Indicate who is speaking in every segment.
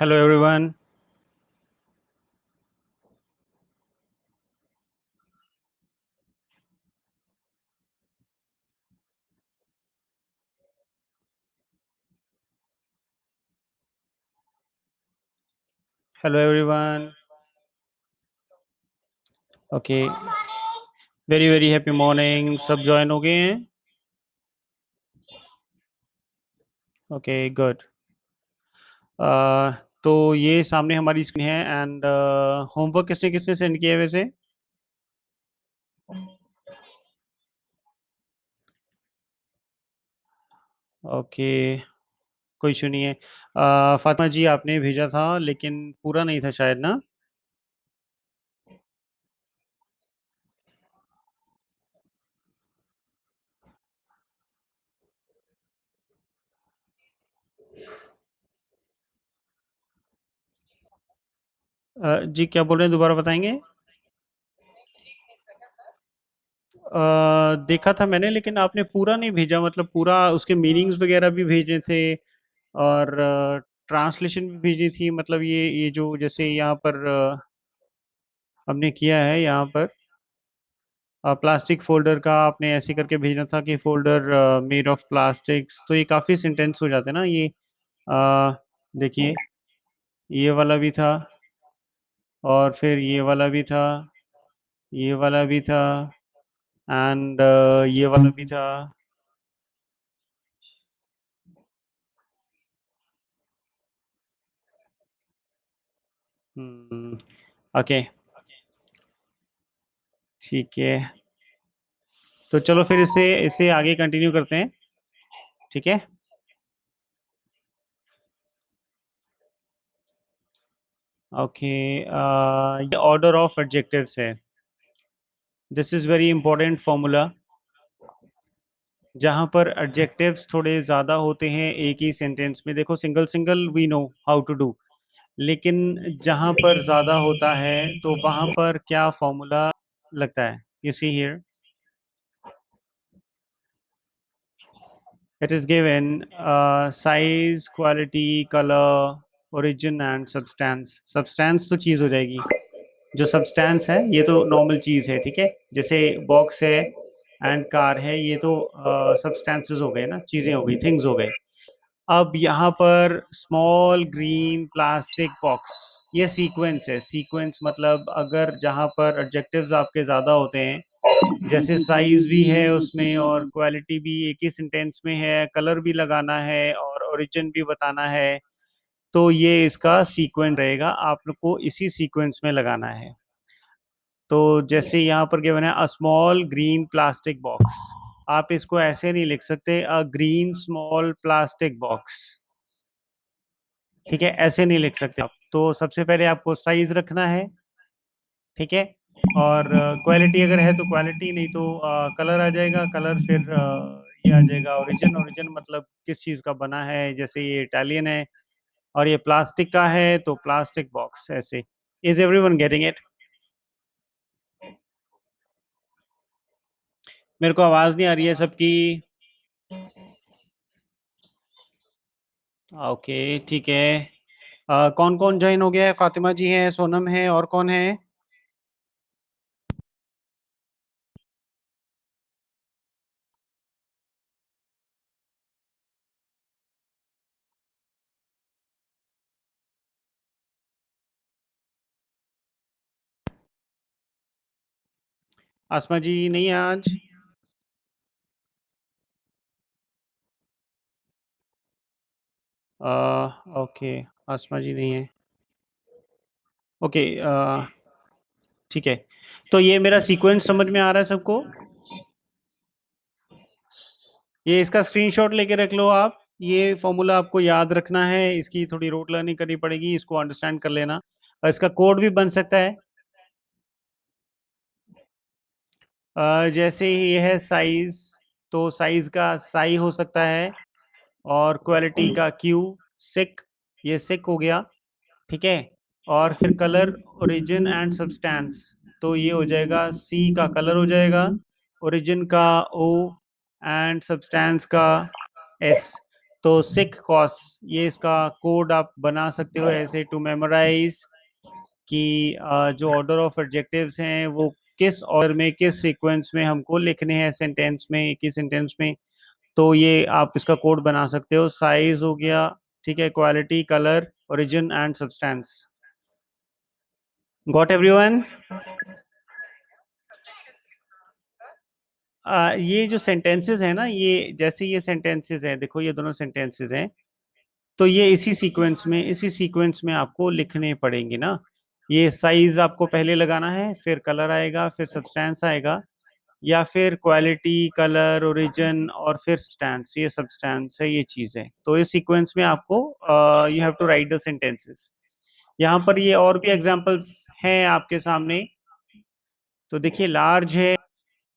Speaker 1: Hello everyone. Hello everyone. Okay. Very happy morning. सब join हो गए हैं? Okay, good. Uh, तो ये सामने हमारी स्क्रीन है एंड होमवर्क किसने किसने सेंड किया है वैसे? ओके, कोई इशू नहीं है। फातिमा जी आपने भेजा था लेकिन पूरा नहीं था शायद ना? जी क्या बोल रहे हैं, दोबारा बताएंगे? देखा था मैंने लेकिन आपने पूरा नहीं भेजा, मतलब पूरा उसके मीनिंग्स वगैरह भी भेजने थे और ट्रांसलेशन भी भेजनी थी। मतलब ये जो जैसे यहाँ पर हमने किया है यहाँ पर प्लास्टिक फोल्डर का आपने ऐसे करके भेजना था कि फोल्डर मेड ऑफ प्लास्टिक्स, तो ये काफ़ी सेंटेंस हो जाते हैं ना ये। अ, देखिए, ये वाला भी था और फिर ये वाला भी था, ये वाला भी था एंड ये वाला भी था। हम्म, ओके, ठीक है। तो चलो फिर इसे इसे आगे कंटिन्यू करते हैं, ठीक है। ओके, ये ऑर्डर ऑफ एडजेक्टिव्स है। This is very important formula. जहां पर एडजेक्टिव्स थोड़े ज्यादा होते हैं एक ही सेंटेंस में, देखो single single we know how to do, लेकिन जहां पर ज्यादा होता है तो वहां पर क्या फॉर्मूला लगता है? You see here, it is given size, quality, colour, origin and substance. Substance तो चीज हो जाएगी, जो सब्सटेंस है ये तो नॉर्मल चीज है, ठीक है। जैसे बॉक्स है एंड कार है, ये तो सब्सटेंसेस हो गए ना, चीजें हो गई, थिंग्स हो गए। अब यहाँ पर स्मॉल ग्रीन प्लास्टिक बॉक्स, ये सीक्वेंस है। सीक्वेंस मतलब अगर जहाँ पर एडजेक्टिव्स आपके ज्यादा होते हैं, जैसे साइज भी है उसमें और क्वालिटी भी एक ही सेंटेंस में है, कलर भी लगाना है और ओरिजिन भी बताना है, तो ये इसका सीक्वेंस रहेगा, आप लोग को इसी सीक्वेंस में लगाना है। तो जैसे यहाँ पर क्या बना है, a small green plastic box, आप इसको ऐसे नहीं लिख सकते, अ ग्रीन स्मॉल प्लास्टिक बॉक्स, ठीक है, ऐसे नहीं लिख सकते आप। तो सबसे पहले आपको साइज रखना है, ठीक है। और क्वालिटी अगर है तो क्वालिटी, नहीं तो कलर आ जाएगा, कलर फिर ये आ जाएगा ओरिजिन। ओरिजिन मतलब किस चीज का बना है, जैसे ये इटालियन है और ये प्लास्टिक का है तो प्लास्टिक बॉक्स, ऐसे। Is everyone getting it? मेरे को आवाज नहीं आ रही है सबकी। ओके, ठीक है। कौन कौन ज्वाइन हो गया है? फातिमा जी हैं, सोनम है, और कौन है? आसमा जी नहीं है आज? ओके, आसमा जी नहीं है। ओके, ठीक है। तो ये मेरा सीक्वेंस समझ में आ रहा है सबको? ये इसका स्क्रीनशॉट लेके रख लो आप। ये फॉर्मूला आपको याद रखना है, इसकी थोड़ी रोट लर्निंग करनी पड़ेगी, इसको अंडरस्टैंड कर लेना। और इसका कोड भी बन सकता है। जैसे ही ये है साइज, तो साइज का साई हो सकता है, और क्वालिटी का क्यू, सिक, ये सिक हो गया, ठीक है। और फिर कलर, ओरिजिन एंड सब्सटेंस, तो ये हो जाएगा सी का कलर हो जाएगा, ओरिजिन का ओ एंड सब्सटेंस का एस। तो सिक कॉस, ये इसका कोड आप बना सकते हो ऐसे टू मेमोराइज कि जो ऑर्डर ऑफ एडजेक्टिव्स हैं वो किस ऑर्डर में, किस सीक्वेंस में हमको लिखने हैं सेंटेंस में, किस सेंटेंस में। तो ये आप इसका कोड बना सकते हो। साइज हो गया, ठीक है, quality, colour, origin and substance. Got everyone? ये जो सेंटेंसेस है ना, ये जैसे ये सेंटेंसेस हैं, देखो ये दोनों सेंटेंसेस हैं, तो ये इसी सीक्वेंस में आपको लिखने पड़ेंगे ना। ये साइज आपको पहले लगाना है, फिर कलर आएगा, फिर सब्सटेंस आएगा, या फिर क्वालिटी, कलर, ओरिजिन और फिर सब्सटेंस। ये सब्सटेंस है, ये चीज है। तो इस सीक्वेंस में आपको you have to write the sentences. यहाँ पर ये और भी एग्जांपल्स हैं आपके सामने। तो देखिए लार्ज है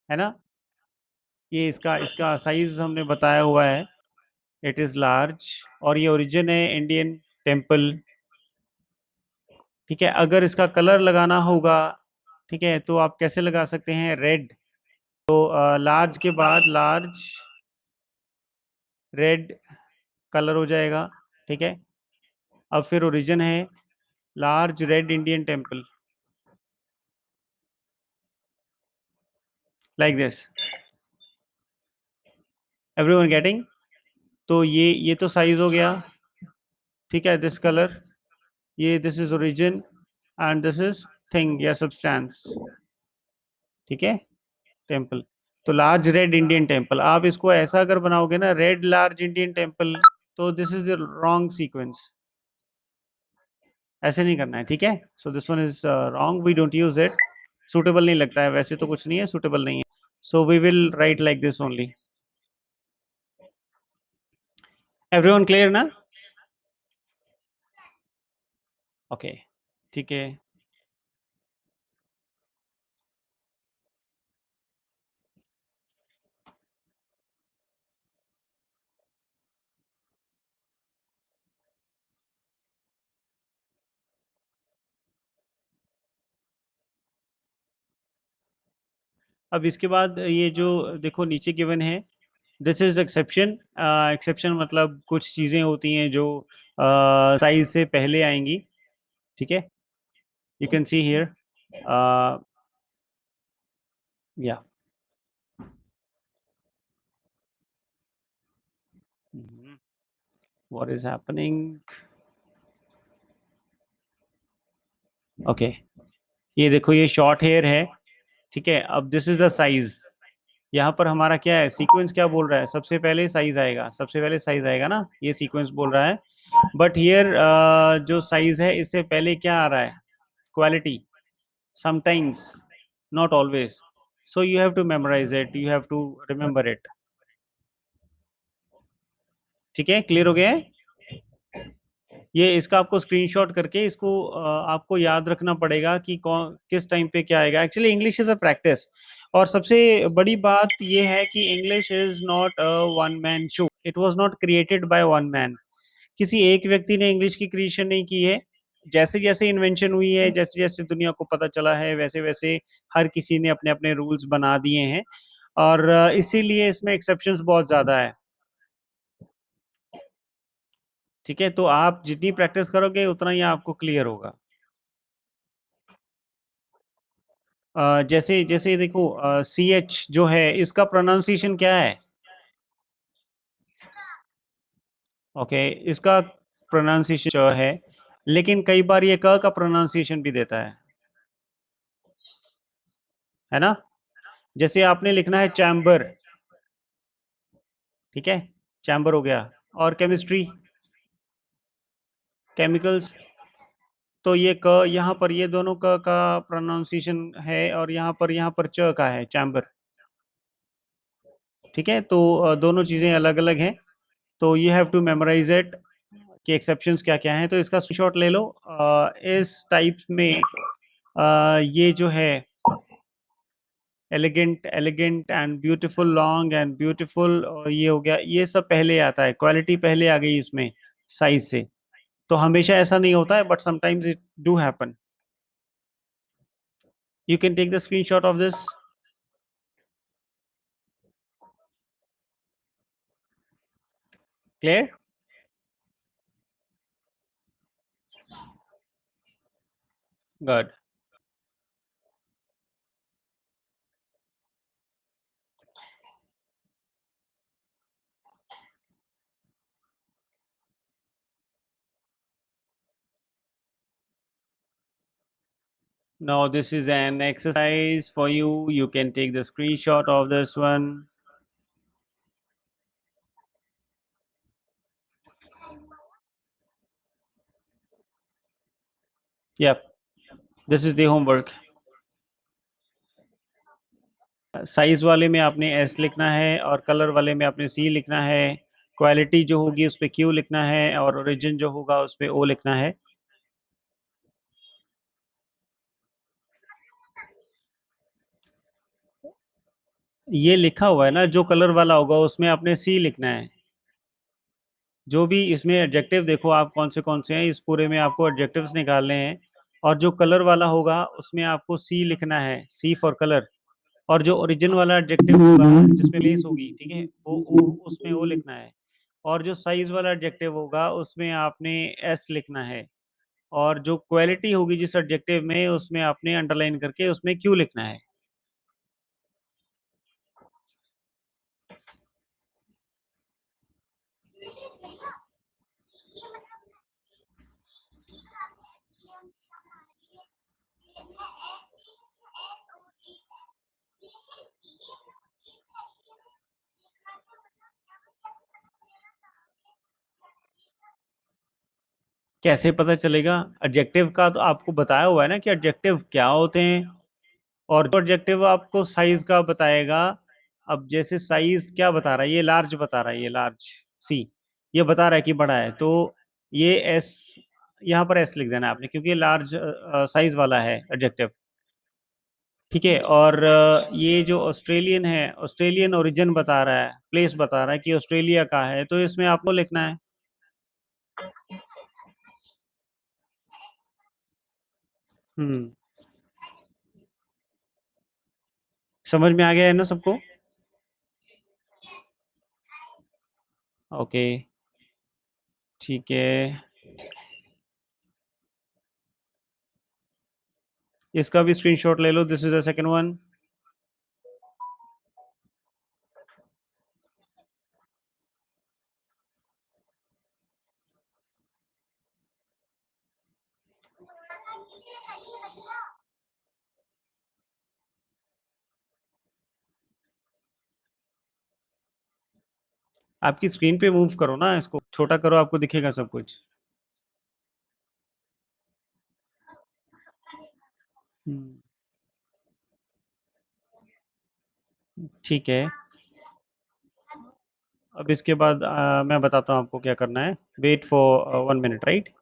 Speaker 1: ना, ये इसका इसका साइज हमने बताया हुआ है, इट इज लार्ज। और ये ओरिजिन है इंडियन टेम्पल, ठीक है। अगर इसका कलर लगाना होगा, ठीक है, तो आप कैसे लगा सकते हैं? रेड। तो लार्ज के बाद लार्ज रेड कलर हो जाएगा, ठीक है। अब फिर ओरिजिन है large red Indian temple, like this. Everyone getting? तो ये तो साइज हो गया, ठीक है। दिस कलर, ये this is origin and this is thing या सब्सटेंस, ठीक है, टेम्पल। तो लार्ज रेड इंडियन टेम्पल, आप इसको ऐसा अगर बनाओगे ना, रेड लार्ज इंडियन टेम्पल, तो this is the wrong sequence. ऐसे नहीं करना है, ठीक है। So this one is wrong, we don't use it. Suitable नहीं लगता है, वैसे तो कुछ नहीं है, सुटेबल नहीं है। So we will write like this only. Everyone clear ना? ओके, ठीक है। अब इसके बाद ये जो देखो नीचे गिवन है, दिस इज एक्सेप्शन। एक्सेप्शन मतलब कुछ चीजें होती हैं जो साइज से पहले आएंगी, ठीक है। यू कैन सी हियर, या व्हाट इज हैपनिंग? ओके, ये देखो ये शॉर्ट हेयर है, ठीक है। अब दिस इज द साइज। यहाँ पर हमारा क्या है, सीक्वेंस क्या बोल रहा है? सबसे पहले साइज आएगा, सबसे पहले साइज आएगा ना, ये सीक्वेंस बोल रहा है। बट हियर जो साइज है इससे पहले क्या आ रहा है? Quality. Sometimes, not always. So you have to memorise it, you have to remember it, ठीक है। क्लियर हो गया है? ये इसका आपको स्क्रीनशॉट करके इसको आपको याद रखना पड़ेगा कि कौन किस टाइम पे क्या आएगा। Actually English is a practice. और सबसे बड़ी बात ये है कि English is not a one man show, it was not created by one man. किसी एक व्यक्ति ने इंग्लिश की क्रिएशन नहीं की है। जैसे जैसे इन्वेंशन हुई है, जैसे जैसे दुनिया को पता चला है, वैसे वैसे हर किसी ने अपने अपने रूल्स बना दिए हैं। और इसीलिए इसमें एक्सेप्शंस बहुत ज्यादा है, ठीक है। तो आप जितनी प्रैक्टिस करोगे उतना ही आपको क्लियर होगा। जैसे जैसे देखो, सी एच जो है इसका प्रोनाउंसिएशन क्या है? ओके, इसका प्रोनाउंसिएशन च है, लेकिन कई बार ये क का प्रोनाउंसिएशन भी देता है ना। जैसे आपने लिखना है चैम्बर, ठीक है, चैम्बर हो गया। और केमिस्ट्री, केमिकल्स, तो ये क यहाँ पर, ये दोनों क का प्रोनाउंसिएशन है, और यहाँ पर च का है, चैम्बर, ठीक है। तो दोनों चीजें अलग अलग हैं। तो you have to memorise it कि एक्सेप्शंस क्या क्या हैं। तो इसका स्क्रीनशॉट ले लो। इस टाइप में ये जो है elegant, elegant and beautiful, long and beautiful, ये हो गया, ये सब पहले आता है, क्वालिटी पहले आ गई इसमें साइज से। तो हमेशा ऐसा नहीं होता है, but sometimes it do happen. You can take the screenshot of this. Clear? Good. Now this is an exercise for you. You can take the screenshot of this one. Yep, this is the homework. Size वाले में आपने S लिखना है और colour वाले में आपने सी लिखना है. क्वालिटी जो होगी उस पे क्यू लिखना है और ओरिजिन जो होगा उस पे ओ लिखना है. ये लिखा हुआ है ना, जो कलर वाला होगा उसमें आपने सी लिखना है. जो भी इसमें एडजेक्टिव देखो आप कौन से हैं, इस पूरे में आपको एडजेक्टिव्स निकालने हैं. और जो कलर वाला होगा उसमें आपको सी लिखना है, सी फॉर कलर. और जो ओरिजिन वाला एडजेक्टिव होगा जिसमें प्लेस होगी, ठीक है, वो उसमें वो लिखना है. और जो साइज वाला एडजेक्टिव होगा उसमें आपने एस लिखना है. और जो क्वालिटी होगी जिस एडजेक्टिव में, उसमें आपने अंडरलाइन करके उसमें क्यू लिखना है. कैसे पता चलेगा? एडजेक्टिव का तो आपको बताया हुआ है ना कि एडजेक्टिव क्या होते हैं. और जो एडजेक्टिव आपको साइज का बताएगा. अब जैसे साइज क्या बता रहा है, ये लार्ज बता रहा है, ये लार्ज सी, ये बता रहा है कि बड़ा है, तो ये एस, यहाँ पर एस लिख देना है आपने क्योंकि ये लार्ज साइज वाला है एडजेक्टिव. ठीक है. और ये जो ऑस्ट्रेलियन है, ऑस्ट्रेलियन ओरिजिन बता रहा है, प्लेस बता रहा है कि ऑस्ट्रेलिया का है, तो इसमें आपको लिखना है. हम्म. समझ में आ गया है ना सबको? ओके. ठीक है. इसका भी स्क्रीनशॉट ले लो. This is the second one. आपकी स्क्रीन पे मूव करो ना, इसको छोटा करो, आपको दिखेगा सब कुछ. हम्म. ठीक है. अब इसके बाद मैं बताता हूँ आपको क्या करना है. Wait for 1 minute, right.